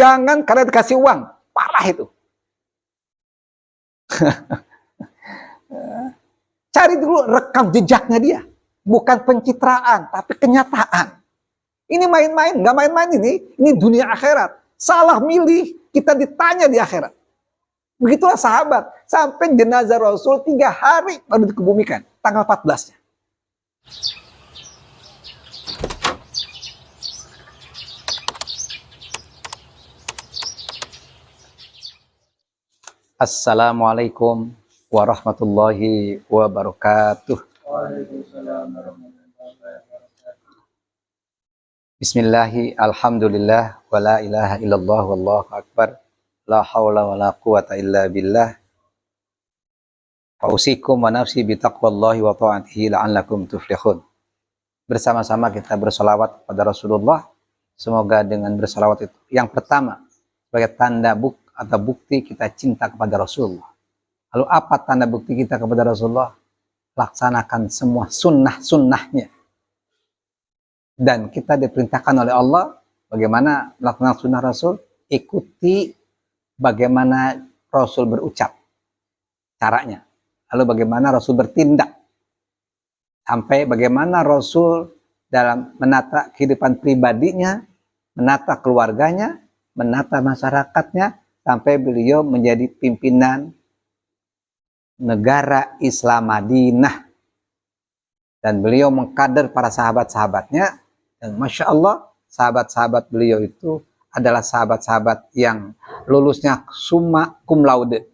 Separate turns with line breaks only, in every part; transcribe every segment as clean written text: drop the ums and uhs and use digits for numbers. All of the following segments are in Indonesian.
Jangan karena dikasih uang. Parah itu. Cari dulu rekam jejaknya dia. Bukan pencitraan, tapi kenyataan. Ini main-main, nggak main-main ini. Ini dunia akhirat. Salah milih, kita ditanya di akhirat. Begitulah sahabat. Sampai jenazah Rasul 3 hari baru dikebumikan. Tanggal 14-nya. Assalamualaikum warahmatullahi wabarakatuh. Bismillahi, alhamdulillah, wa la ilaha illallah, wallahu akbar, la hawla wa la quwata illa billah. Fausikum wa nafsi bitaqwallahi wa ta'atihi la'allakum tuflihun. Bersama-sama kita bersolawat kepada Rasulullah. Semoga dengan bersolawat itu, yang pertama, sebagai tanda atau bukti kita cinta kepada Rasulullah. Lalu apa tanda bukti kita kepada Rasulullah? Laksanakan semua sunnah-sunnahnya. Dan kita diperintahkan oleh Allah bagaimana melaksanakan sunnah Rasul, ikuti bagaimana Rasul berucap, caranya. Lalu bagaimana Rasul bertindak, sampai bagaimana Rasul dalam menata kehidupan pribadinya, menata keluarganya, menata masyarakatnya, sampai beliau menjadi pimpinan negara Islam Madinah. Dan beliau mengkader para sahabat-sahabatnya. Dan Masya Allah, sahabat-sahabat beliau itu adalah sahabat-sahabat yang lulusnya summa cum laude.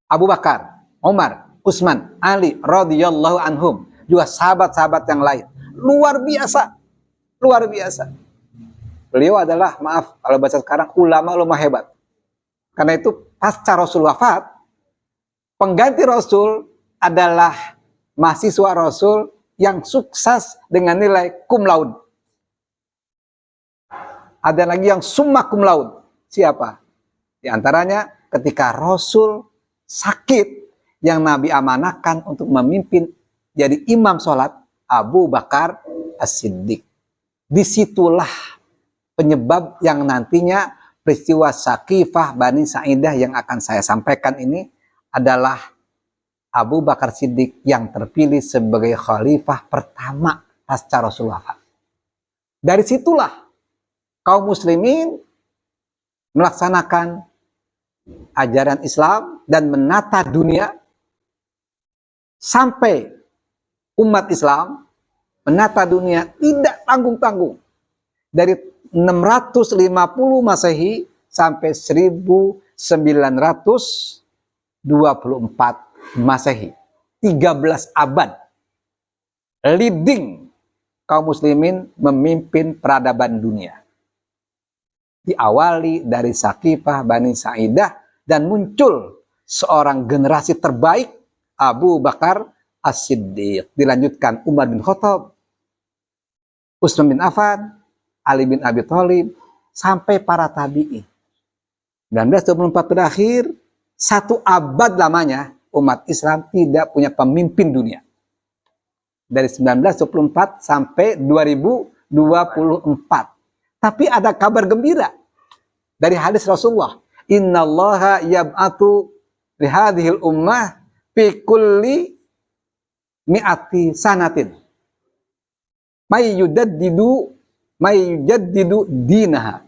Abu Bakar, Umar, Utsman, Ali radhiyallahu anhum, juga sahabat-sahabat yang lain. Luar biasa. Luar biasa. Beliau adalah, maaf kalau bahasa sekarang, ulama hebat. Karena itu pasca Rasul wafat, pengganti Rasul adalah mahasiswa Rasul yang sukses dengan nilai cum laude. Ada lagi yang summa cum laude. Siapa? Di antaranya ketika Rasul sakit, yang Nabi amanahkan untuk memimpin jadi imam sholat, Abu Bakar As-Siddiq. Disitulah penyebab yang nantinya peristiwa Saqifah Bani Sa'idah yang akan saya sampaikan ini adalah Abu Bakar Siddiq yang terpilih sebagai khalifah pertama pasca Rasul wafat. Dari situlah kaum muslimin melaksanakan ajaran Islam dan menata dunia sampai umat Islam menata dunia tidak tanggung-tanggung. Dari 650 Masehi sampai 1924 Masehi, 13 abad leading kaum muslimin memimpin peradaban dunia. Diawali dari Saqifah Bani Sa'idah dan muncul seorang generasi terbaik, Abu Bakar As-Siddiq. Dilanjutkan Umar bin Khattab, Utsman bin Affan, Ali bin Abi Thalib, sampai para tabi'in. 1924 berakhir, 1 abad lamanya umat Islam tidak punya pemimpin dunia. Dari 1924 sampai 2024. Tapi ada kabar gembira dari hadis Rasulullah. Innallaha yab'atu lihadhil ummah fi kulli mi'ati sanatin. May yujaddidu dinaha.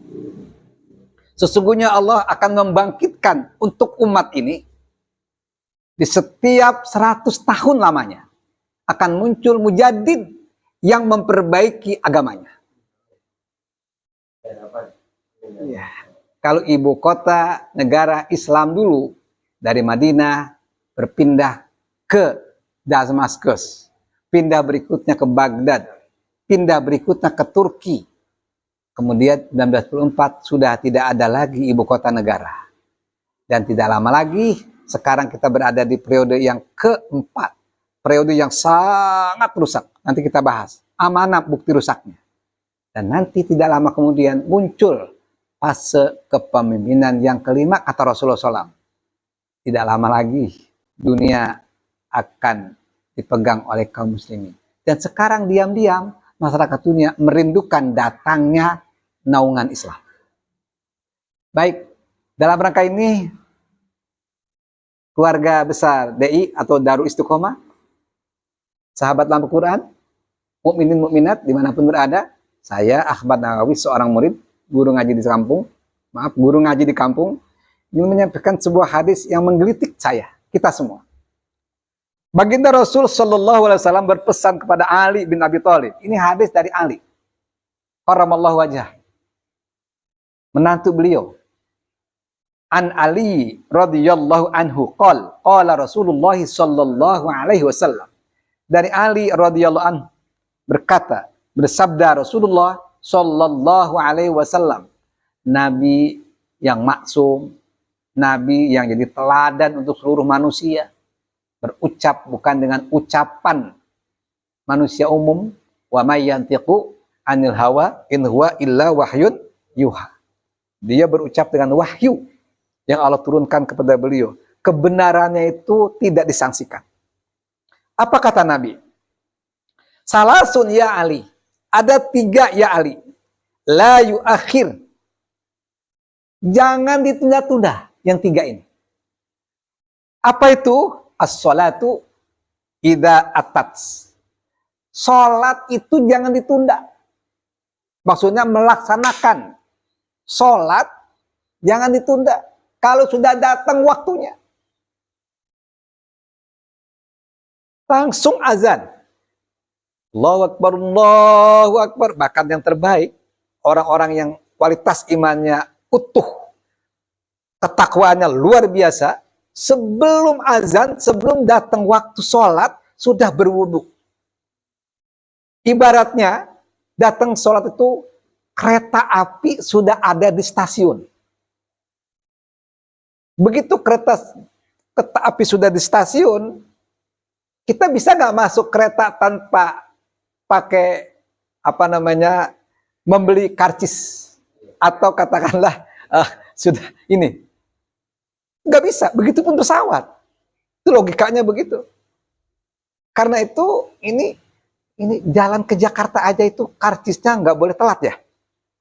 Sesungguhnya Allah akan membangkitkan untuk umat ini di setiap 100 tahun lamanya akan muncul mujaddid yang memperbaiki agamanya. Ya. Kalau ibu kota negara Islam dulu dari Madinah berpindah ke Damaskus, pindah berikutnya ke Baghdad, pindah berikutnya ke Turki. Kemudian 1924 sudah tidak ada lagi ibu kota negara. Dan tidak lama lagi sekarang kita berada di periode yang keempat. Periode yang sangat rusak. Nanti kita bahas. Amanah bukti rusaknya. Dan nanti tidak lama kemudian muncul fase kepemimpinan yang kelima, kata Rasulullah SAW. Tidak lama lagi dunia akan dipegang oleh kaum muslimin. Dan sekarang diam-diam masyarakat dunia merindukan datangnya naungan Islam. Baik, dalam rangka ini keluarga besar DI atau Darul Istiqomah, sahabat lampu Quran, mukminin mukminat dimanapun berada, saya Ahmad Nawawi, seorang murid, guru ngaji di kampung, ingin menyampaikan sebuah hadis yang menggelitik saya, kita semua. Baginda Rasul Shallallahu Alaihi Wasallam berpesan kepada Ali bin Abi Thalib. Ini hadis dari Ali. Karamallahu wajhah. Menantu beliau. An Ali radhiyallahu anhu qala Rasulullah Shallallahu Alaihi Wasallam. Dari Ali radhiyallahu anhu bersabda Rasulullah Shallallahu Alaihi Wasallam. Nabi yang maksum, Nabi yang jadi teladan untuk seluruh manusia. Berucap bukan dengan ucapan manusia umum, wa may yantiqu anil hawa in huwa illa wahyun yuha. Dia berucap dengan wahyu yang Allah turunkan kepada beliau. Kebenarannya itu tidak disangsikan. Apa kata Nabi? Salasun ya Ali. Ada 3 ya Ali. La yuakhir. Jangan ditunda-tunda yang 3 ini. Apa itu? As-sholatu idza atat. Sholat itu jangan ditunda. Maksudnya melaksanakan sholat jangan ditunda. Kalau sudah datang waktunya, langsung azan. Allahu Akbar, Allahu Akbar. Bahkan yang terbaik, orang-orang yang kualitas imannya utuh, ketakwaannya luar biasa, sebelum azan, sebelum datang waktu sholat, sudah berwudu. Ibaratnya, datang sholat itu, kereta api sudah ada di stasiun. Begitu kereta api sudah di stasiun, kita bisa nggak masuk kereta tanpa pakai, membeli karcis. Atau katakanlah, sudah ini. Nggak bisa, begitupun pesawat. Itu logikanya begitu. Karena itu ini jalan ke Jakarta aja itu karcisnya nggak boleh telat ya.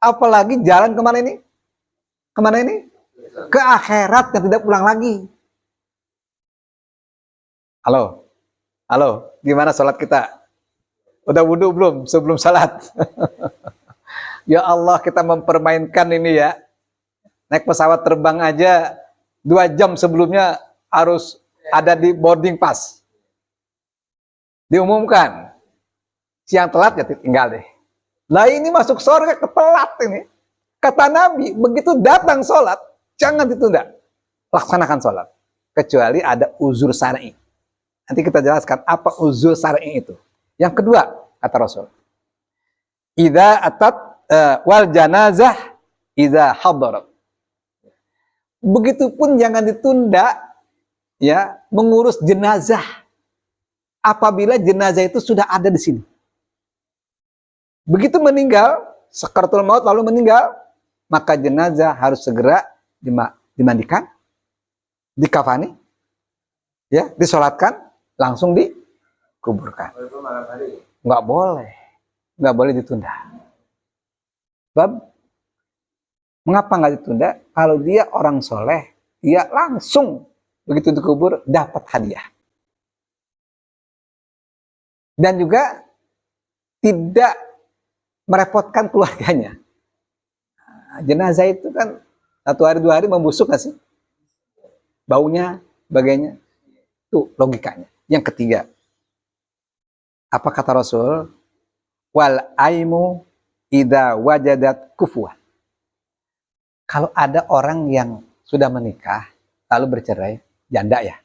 Apalagi jalan kemana ini? Kemana ini? Ke akhirat yang tidak pulang lagi. Halo, gimana sholat kita? Udah wudhu belum sebelum sholat? Ya Allah, kita mempermainkan ini ya. Naik pesawat terbang aja 2 jam sebelumnya harus ada di boarding pass. Diumumkan. Siang telat ya tinggal deh. Lah ini masuk surga ketelat ini. Kata Nabi, begitu datang sholat, jangan ditunda. Laksanakan sholat. Kecuali ada uzur syar'i. Nanti kita jelaskan apa uzur syar'i itu. Yang kedua, kata Rasul. Idza atat wal janazah idza hadarat. Begitupun jangan ditunda ya mengurus jenazah apabila jenazah itu sudah ada di sini. Begitu meninggal, sakaratul maut lalu meninggal, maka jenazah harus segera dimandikan, dikafani, ya, disolatkan, langsung dikuburkan. Nggak boleh ditunda. Sebab mengapa nggak ditunda? Kalau dia orang soleh, dia langsung begitu dikubur dapat hadiah. Dan juga tidak merepotkan keluarganya. Jenazah itu kan 1 hari 2 hari membusuk nggak sih? Baunya, sebagainya. Itu logikanya. Yang ketiga, apa kata Rasul? Wal aimu idza wajadat kufuwan. Kalau ada orang yang sudah menikah, lalu bercerai, janda ya.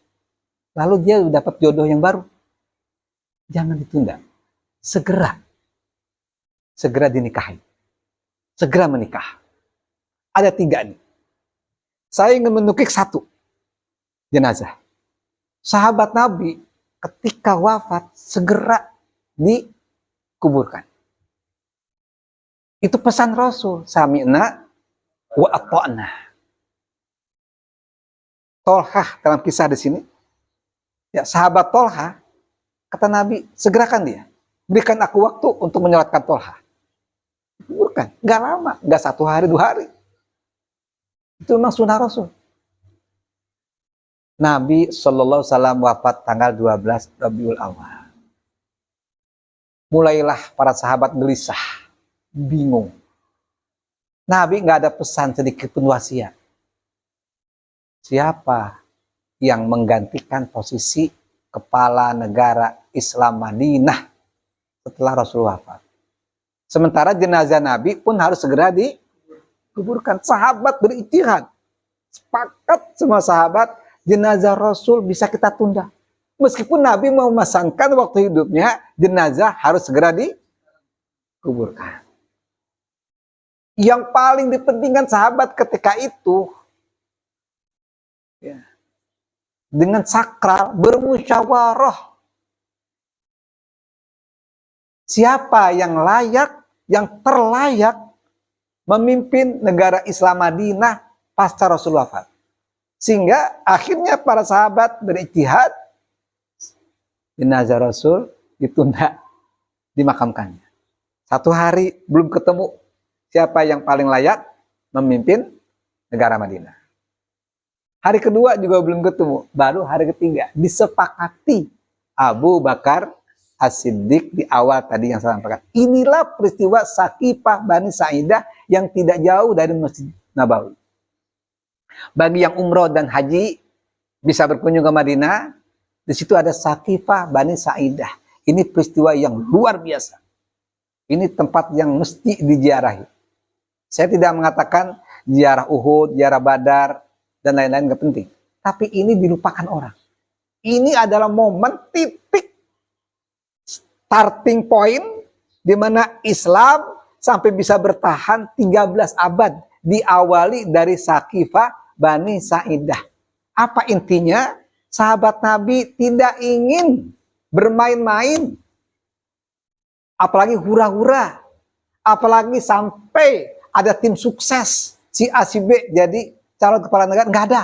Lalu dia dapat jodoh yang baru. Jangan ditunda. Segera dinikahi. Segera menikah. Ada 3 nih. Saya ingin menukik 1 jenazah. Sahabat Nabi ketika wafat segera dikuburkan. Itu pesan Rasul. Sami'na wa ata'na. Tolhah dalam kisah di sini, ya sahabat Tolhah, kata Nabi, segerakan dia. Berikan aku waktu untuk menyolatkan Tolhah. Bukan, nggak lama, nggak 1 hari 2 hari. Itu memang sunnah Rasul. Nabi Shallallahu Alaihi Wasallam wafat tanggal 12 Rabiul Awal. Mulailah para sahabat gelisah, bingung. Nabi nggak ada pesan sedikit pun wasiat. Siapa yang menggantikan posisi kepala negara Islam Madinah setelah Rasul wafat? Sementara jenazah Nabi pun harus segera dikuburkan. Sahabat berijtihad, sepakat semua sahabat, jenazah Rasul bisa kita tunda. Meskipun Nabi memesankan waktu hidupnya, jenazah harus segera dikuburkan. Yang paling dipentingkan sahabat ketika itu, ya, dengan sakral, bermusyawarah. Siapa yang layak, yang terlayak memimpin negara Islam Madinah pasca Rasul wafat. Sehingga akhirnya para sahabat berijtihad, jenazah Rasul ditunda dimakamkannya. 1 hari belum ketemu siapa yang paling layak memimpin negara Madinah. Hari kedua juga belum ketemu, baru hari ketiga disepakati Abu Bakar As-Siddiq di awal tadi yang saya sampaikan. Inilah peristiwa Sakifah Bani Sa'idah yang tidak jauh dari Masjid Nabawi. Bagi yang umroh dan haji bisa berkunjung ke Madinah, di situ ada Sakifah Bani Sa'idah. Ini peristiwa yang luar biasa. Ini tempat yang mesti diziarahi. Saya tidak mengatakan ziarah Uhud, ziarah Badar, dan lain-lain nggak penting. Tapi ini dilupakan orang. Ini adalah momen titik starting point di mana Islam sampai bisa bertahan 13 abad. Diawali dari Sakifah Bani Sa'idah. Apa intinya? Sahabat Nabi tidak ingin bermain-main. Apalagi hura-hura. Apalagi sampai ada tim sukses. Si A, si B jadi calon kepala negara. Nggak ada.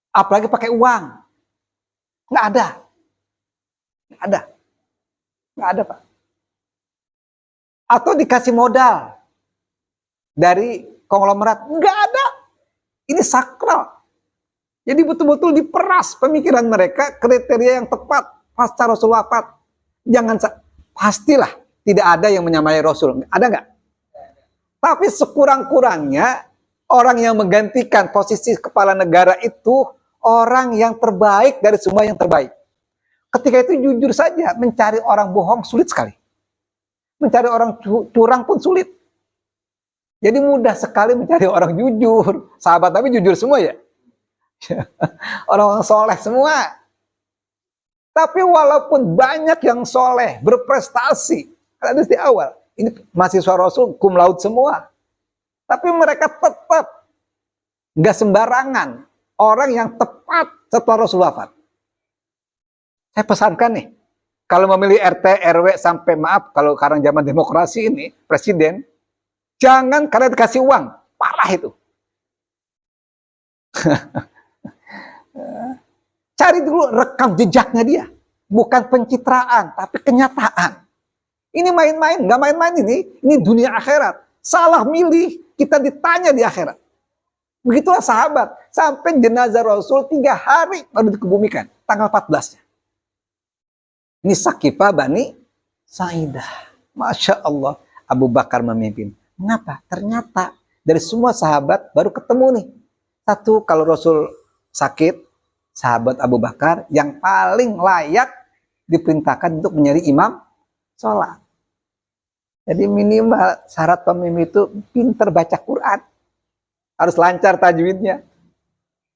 Apalagi pakai uang. Nggak ada. Nggak ada. Nggak ada, Pak. Atau dikasih modal dari konglomerat. Nggak ada. Ini sakral. Jadi betul-betul diperas pemikiran mereka, kriteria yang tepat pasca Rasul wafat. Jangan, pastilah tidak ada yang menyamai Rasul. Ada nggak? Tapi sekurang-kurangnya orang yang menggantikan posisi kepala negara itu orang yang terbaik dari semua yang terbaik. Ketika itu jujur saja, mencari orang bohong sulit sekali. Mencari orang curang pun sulit. Jadi mudah sekali mencari orang jujur. Sahabat Nabi jujur semua ya. Orang-orang soleh semua. Tapi walaupun banyak yang soleh, berprestasi, ada di awal, ini mahasiswa Rasul cum laude semua. Tapi mereka tetap nggak sembarangan orang yang tepat setelah Rasul wafat. Saya pesankan nih, kalau memilih RT, RW sampai maaf kalau sekarang zaman demokrasi ini presiden, jangan karena dikasih uang, parah itu. Cari dulu rekam jejaknya dia. Bukan pencitraan, tapi kenyataan. Ini main-main, nggak main-main ini dunia akhirat. Salah milih, kita ditanya di akhirat. Begitulah sahabat. Sampai jenazah Rasul 3 hari baru dikebumikan. Tanggal 14-nya. Ini Sakifah Bani Sa'idah. Masya Allah, Abu Bakar memimpin. Mengapa? Ternyata dari semua sahabat baru ketemu nih. Satu, kalau Rasul sakit, sahabat Abu Bakar yang paling layak diperintahkan untuk menjadi imam sholat. Jadi minimal syarat pemimpin itu pinter baca Quran. Harus lancar tajwidnya.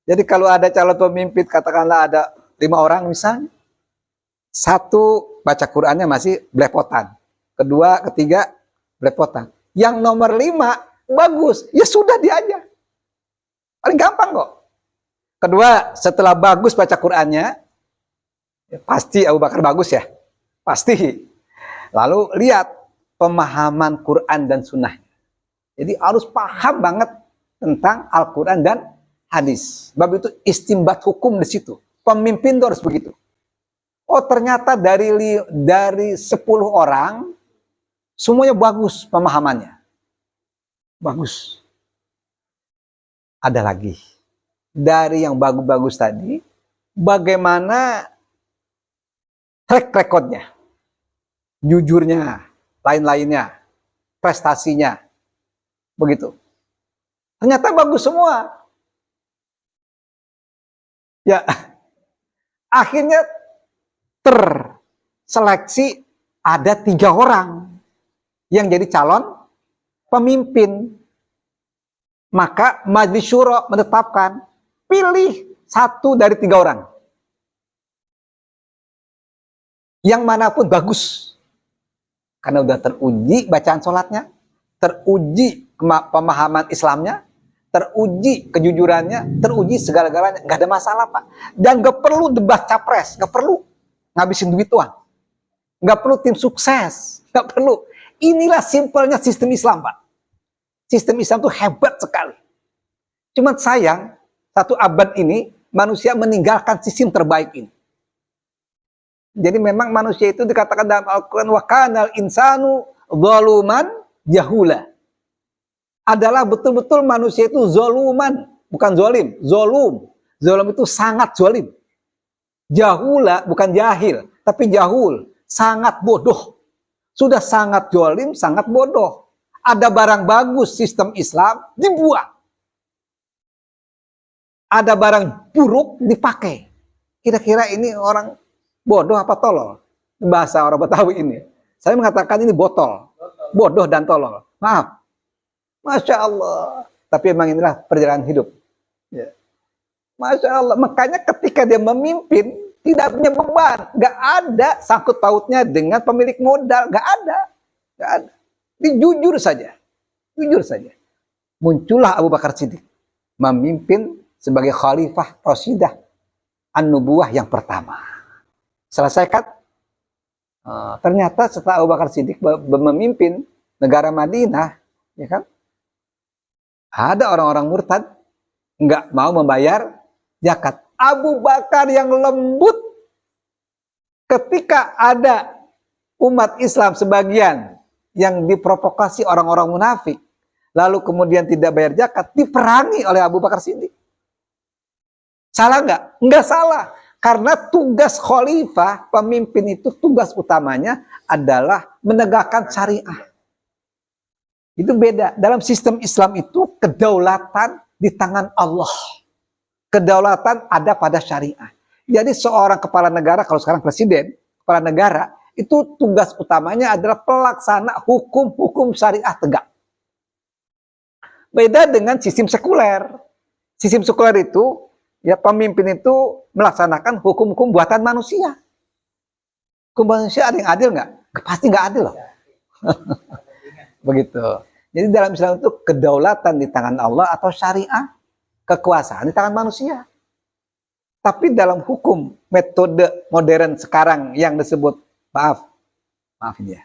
Jadi kalau ada calon pemimpin, katakanlah ada 5 orang misalnya. 1 baca Qurannya masih belepotan. 2, 3 belepotan. Yang nomor 5 bagus, ya sudah dia aja. Paling gampang kok. 2, setelah bagus baca Qurannya, ya pasti Abu Bakar bagus ya. Pasti. Lalu lihat pemahaman Quran dan sunnah. Jadi harus paham banget tentang Al-Quran dan hadis. Sebab itu istimbat hukum di situ. Pemimpin itu harus begitu. Oh ternyata dari 10 orang, semuanya bagus pemahamannya. Bagus. ada lagi. Dari yang bagus-bagus tadi, bagaimana track recordnya, jujurnya, lain-lainnya, prestasinya, begitu. Ternyata bagus semua. Ya, akhirnya terseleksi ada 3 orang yang jadi calon pemimpin. Maka Majelis Syuro menetapkan, pilih 1 dari 3 orang. Yang manapun bagus. Karena udah teruji bacaan sholatnya, teruji pemahaman Islamnya, teruji kejujurannya, teruji segala-galanya. Gak ada masalah, Pak. Dan gak perlu debat capres, gak perlu ngabisin duit tuan. Gak perlu tim sukses, gak perlu. Inilah simpelnya sistem Islam, Pak. Sistem Islam itu hebat sekali. Cuman sayang, 1 abad ini manusia meninggalkan sistem terbaik ini. Jadi memang manusia itu dikatakan dalam Al-Quran, wa kanal insanu zaluman jahula. Adalah betul-betul manusia itu zoluman, bukan zolim, zolum. Zolum itu sangat zolim. Jahula bukan jahil, tapi jahul, sangat bodoh. Sudah sangat zolim, sangat bodoh. Ada barang bagus sistem Islam dibuang. Ada barang buruk dipakai. Kira-kira ini orang bodoh apa tolol? Bahasa orang Betawi ini. Saya mengatakan ini botol. Bodoh dan tolol. Maaf. Masya Allah. Tapi memang inilah perjalanan hidup. Ya. Masya Allah. Makanya ketika dia memimpin, tidak punya beban. Gak ada sangkut pautnya dengan pemilik modal. Gak ada. Gak ada. Ini jujur saja. Jujur saja. Muncullah Abu Bakar Siddiq. Memimpin sebagai khalifah Rasidah An-Nubuwah yang pertama. Selesaikan. Ternyata setelah Abu Bakar Siddiq memimpin negara Madinah, ya kan? Ada orang-orang murtad nggak mau membayar zakat. Abu Bakar yang lembut ketika ada umat Islam sebagian yang diprovokasi orang-orang munafik, lalu kemudian tidak bayar zakat, diperangi oleh Abu Bakar Siddiq. Salah nggak? Nggak salah. Karena tugas khalifah, pemimpin itu tugas utamanya adalah menegakkan syariah. Itu beda. Dalam sistem Islam itu kedaulatan di tangan Allah. Kedaulatan ada pada syariah. Jadi seorang kepala negara, kalau sekarang presiden, kepala negara, itu tugas utamanya adalah pelaksana hukum-hukum syariah tegak. Beda dengan sistem sekuler. Sistem sekuler itu, ya pemimpin itu melaksanakan hukum-hukum buatan manusia. Hukum manusia ada yang adil nggak? Pasti nggak adil loh. Begitu. Jadi dalam Islam itu kedaulatan di tangan Allah atau syariah, kekuasaan di tangan manusia. Tapi dalam hukum metode modern sekarang yang disebut maaf ini ya,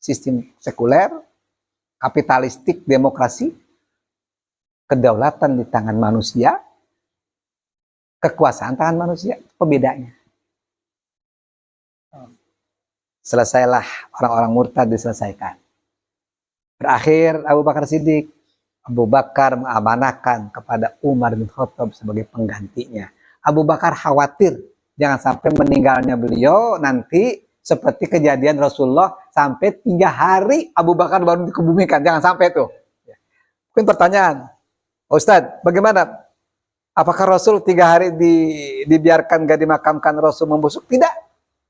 sistem sekuler, kapitalistik, demokrasi, kedaulatan di tangan manusia, kekuasaan tangan manusia, pembedanya. Selesailah orang-orang murtad diselesaikan. Berakhir Abu Bakar Siddiq. Abu Bakar mengamanahkan kepada Umar bin Khattab sebagai penggantinya. Abu Bakar khawatir jangan sampai meninggalnya beliau nanti seperti kejadian Rasulullah sampai 3 hari Abu Bakar baru dikebumikan. Jangan sampai tuh. Mungkin pertanyaan, Ustadz, bagaimana? Apakah Rasul 3 hari dibiarkan gak dimakamkan, Rasul membusuk? Tidak.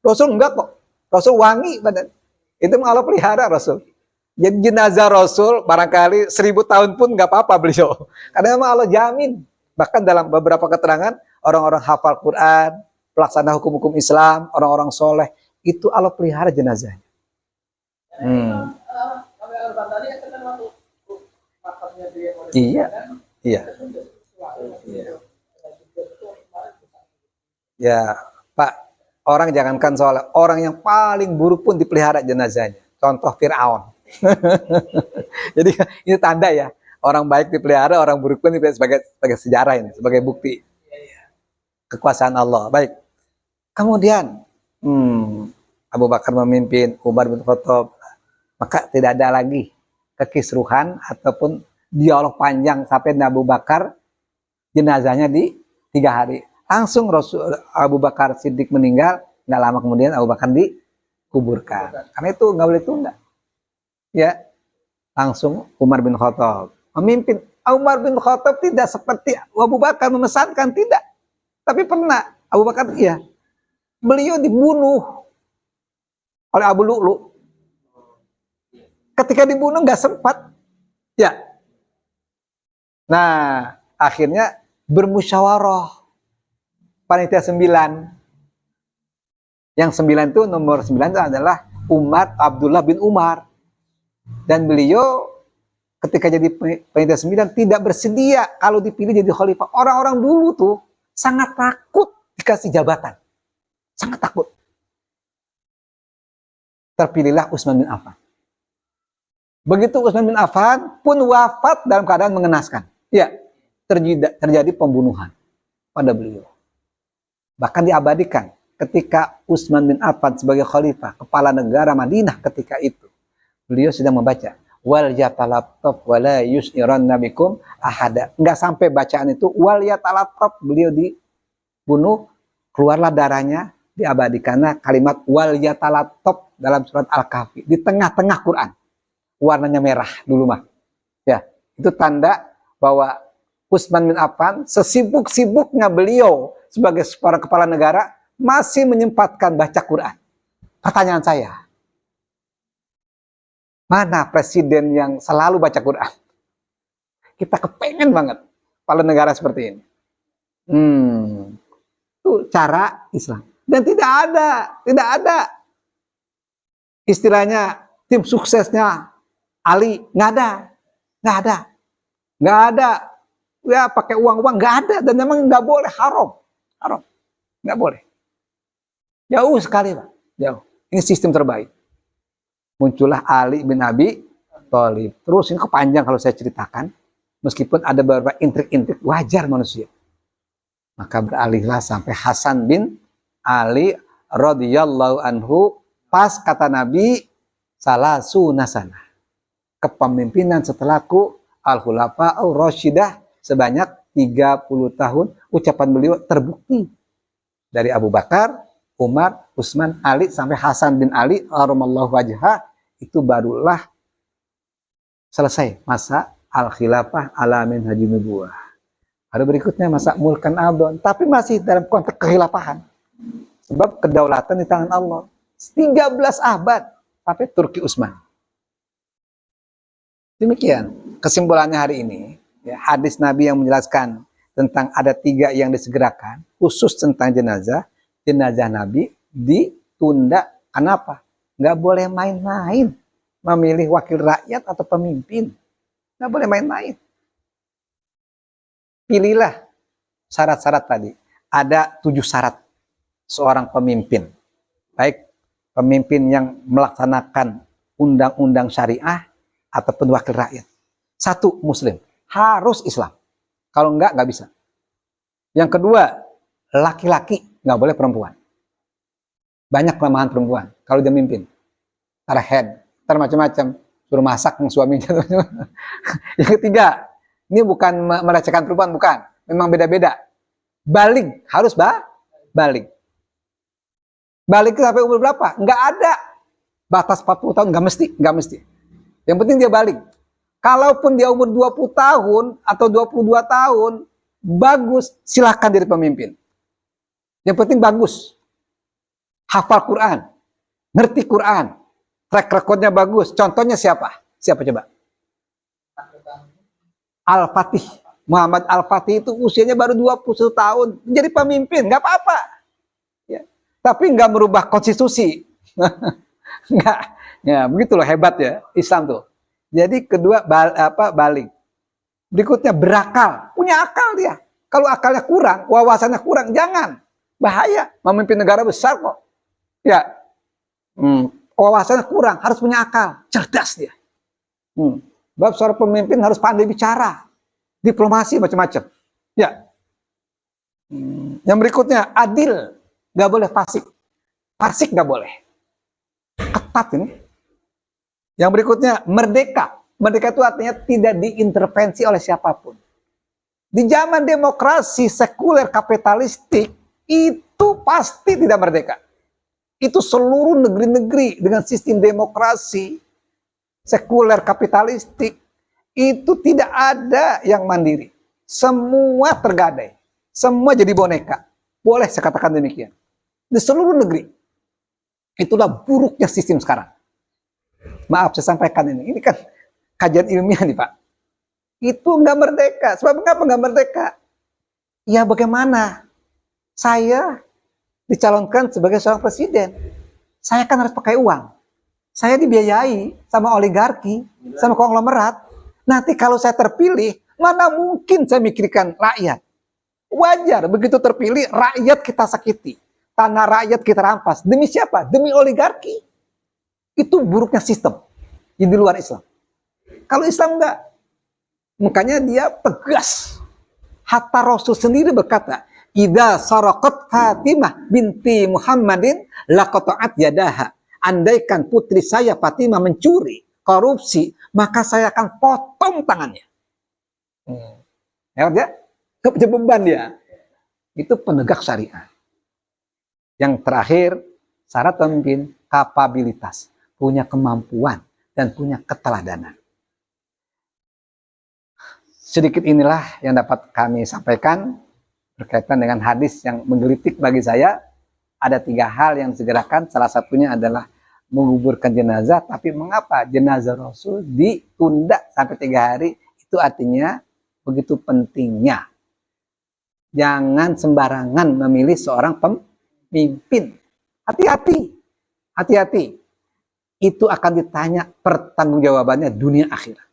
Rasul enggak kok. Rasul wangi badan. Itu Allah pelihara Rasul. Jadi jenazah Rasul barangkali 1000 tahun pun nggak apa-apa beliau. Karena memang Allah jamin. Bahkan dalam beberapa keterangan, orang-orang hafal Quran, pelaksana hukum-hukum Islam, orang-orang soleh, itu Allah pelihara jenazahnya. Iya, iya. Ya, Pak, orang jangankan soal orang yang paling buruk pun dipelihara jenazahnya. Contoh Fir'aun. Jadi ini tanda ya, orang baik dipelihara, orang buruk pun dipelihara sebagai sejarah ini, sebagai bukti kekuasaan Allah. Baik. Kemudian Abu Bakar memimpin, Umar bin Khattab, maka tidak ada lagi kekisruhan ataupun dialog panjang sampai Abu Bakar jenazahnya di 3 hari. Langsung Abu Bakar Siddiq meninggal, nggak lama kemudian Abu Bakar dikuburkan. Karena itu nggak boleh tunda. Ya, langsung Umar bin Khattab memimpin. Umar bin Khattab tidak seperti Abu Bakar memesankan, tidak. Tapi pernah Abu Bakar, ya, beliau dibunuh oleh Abu Lu'lu. Ketika dibunuh nggak sempat, ya. Nah, akhirnya bermusyawarah panitia 9. Yang 9 itu, nomor 9 itu adalah Abdullah bin Umar. Dan beliau ketika jadi panitia 9 tidak bersedia kalau dipilih jadi khalifah. Orang-orang dulu tuh sangat takut dikasih jabatan. Sangat takut. Terpilihlah Utsman bin Affan. Begitu Utsman bin Affan pun wafat dalam keadaan mengenaskan. Ya, terjadi pembunuhan pada beliau. Bahkan diabadikan ketika Utsman bin Affan sebagai khalifah, kepala negara Madinah ketika itu, beliau sedang membaca wal yatalattaf wala yus'iranna bikum ahada. Enggak sampai bacaan itu wal yatalattaf, beliau dibunuh, keluarlah darahnya, diabadikan kalimat wal yatalattaf dalam surat Al-Kahfi di tengah-tengah Quran. Warnanya merah dulu mah. Ya, itu tanda bahwa Utsman bin Affan sesibuk-sibuknya beliau sebagai seorang kepala negara masih menyempatkan baca Quran. Pertanyaan saya, mana presiden yang selalu baca Quran? Kita kepengen banget kepala negara seperti ini. Itu cara Islam. Dan tidak ada istilahnya tim suksesnya Ali, nggak ada. Ya pakai uang-uang, nggak ada. Dan memang nggak boleh, haram, nggak boleh. Jauh sekali, Pak, jauh. Ini sistem terbaik. Muncullah Ali bin Abi Thalib. Terus ini kepanjang kalau saya ceritakan, meskipun ada beberapa intrik-intrik, wajar manusia. Maka beralihlah sampai Hasan bin Ali radhiyallahu anhu, pas kata Nabi salasuna sana. Kepemimpinan setelahku al-khulafa al-rasyidah sebanyak 30 tahun. Ucapan beliau terbukti dari Abu Bakar, Umar, Utsman, Ali sampai Hasan bin Ali rahimallahu wajhah. Itu barulah selesai masa al-khilafah ala minhajun nubuwah. Ada berikutnya masa mulkan abdon, tapi masih dalam konteks kehilafahan. Sebab kedaulatan di tangan Allah. 13 abad sampai Turki Utsman. Demikian kesimpulannya hari ini, ya, hadis Nabi yang menjelaskan tentang ada 3 yang disegerakan, khusus tentang jenazah Nabi ditunda. Kenapa? Nggak boleh main-main memilih wakil rakyat atau pemimpin. Nggak boleh main-main. Pilihlah syarat-syarat tadi. Ada 7 syarat seorang pemimpin. Baik pemimpin yang melaksanakan undang-undang syariah ataupun wakil rakyat. 1, Muslim. Harus Islam. Kalau enggak bisa. Yang kedua, laki-laki. Nggak boleh perempuan. Banyak kelemahan perempuan kalau dia mimpin. Ntar head, ntar macam-macam. Suruh masak yang suaminya. Yang ketiga, ini bukan melecehkan perempuan, bukan. Memang beda-beda. Baligh, harus baligh. Baligh sampai umur berapa? Nggak ada. Batas 40 tahun, nggak mesti. Yang penting dia baligh. Kalaupun dia umur 20 tahun atau 22 tahun, bagus, silahkan jadi pemimpin. Yang penting bagus. Hafal Quran, ngerti Quran, track recordnya bagus. Contohnya siapa? Siapa coba? Al-Fatih. Muhammad Al-Fatih itu usianya baru 21 tahun. Menjadi pemimpin, nggak apa-apa. Ya. Tapi nggak merubah konstitusi. Nggak. Ya, begitulah hebat ya Islam tuh. Jadi kedua, baligh. Berikutnya berakal. Punya akal dia. Kalau akalnya kurang, wawasannya kurang, jangan. Bahaya. Memimpin negara besar kok. Ya. Wawasannya kurang, harus punya akal. Cerdas dia. Sebab seorang pemimpin harus pandai bicara. Diplomasi macam-macam. Ya. Yang berikutnya, adil. Nggak boleh fasik. Fasik nggak boleh. Ketat ini. Yang berikutnya, merdeka. Merdeka itu artinya tidak diintervensi oleh siapapun. Di zaman demokrasi sekuler kapitalistik, itu pasti tidak merdeka. Itu seluruh negeri-negeri dengan sistem demokrasi sekuler kapitalistik, itu tidak ada yang mandiri. Semua tergadai. Semua jadi boneka. Boleh saya katakan demikian. Di seluruh negeri. Itulah buruknya sistem sekarang. Maaf saya sampaikan ini. Ini kan kajian ilmiah nih Pak. Itu nggak merdeka. Sebab mengapa nggak merdeka? Ya bagaimana? Saya dicalonkan sebagai seorang presiden. Saya kan harus pakai uang. Saya dibiayai sama oligarki, sama konglomerat. Nanti kalau saya terpilih, mana mungkin saya mikirkan rakyat. Wajar, begitu terpilih, rakyat kita sakiti. Tanah rakyat kita rampas. Demi siapa? Demi oligarki. Itu buruknya sistem di luar Islam. Kalau Islam enggak. Makanya dia tegas. Hatta Rasul sendiri berkata, "Idza saraqat Fatimah binti Muhammadin laqata'at yadaha." Andaikan putri saya Fatimah mencuri, korupsi, maka saya akan potong tangannya. Ya, dia kepunya beban dia. Itu penegak syariat. Yang terakhir, syarat pemimpin kapabilitas, punya kemampuan dan punya keteladanan. Sedikit inilah yang dapat kami sampaikan berkaitan dengan hadis yang menggelitik bagi saya. Ada 3 hal yang disegerakan, salah satunya adalah menguburkan jenazah. Tapi mengapa jenazah Rasul ditunda sampai 3 hari? Itu artinya begitu pentingnya. Jangan sembarangan memilih seorang pemimpin. Hati-hati. Hati-hati. Itu akan ditanya pertanggungjawabannya dunia akhirat.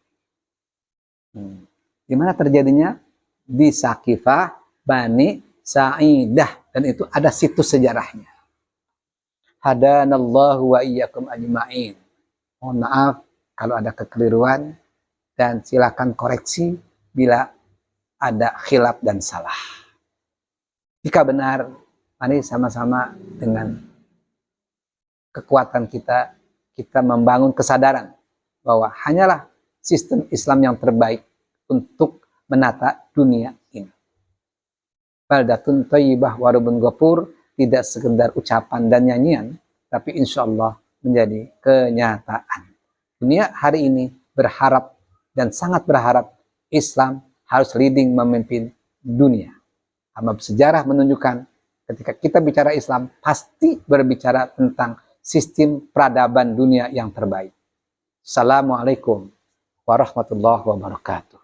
Di mana terjadinya? Di Sakifah Bani Sa'idah. Dan itu ada situs sejarahnya. Hadanallahu wa iyyakum ajma'in. Mohon maaf kalau ada kekeliruan dan silakan koreksi bila ada khilaf dan salah. Jika benar, mari sama-sama dengan kekuatan kita membangun kesadaran bahwa hanyalah sistem Islam yang terbaik untuk menata dunia ini. Baldatun thayyibah wa rabbun ghafur, tidak sekedar ucapan dan nyanyian, tapi insya Allah menjadi kenyataan. Dunia hari ini berharap dan sangat berharap Islam harus leading memimpin dunia. Karena sejarah menunjukkan ketika kita bicara Islam, pasti berbicara tentang sistem peradaban dunia yang terbaik. Assalamualaikum warahmatullahi wabarakatuh.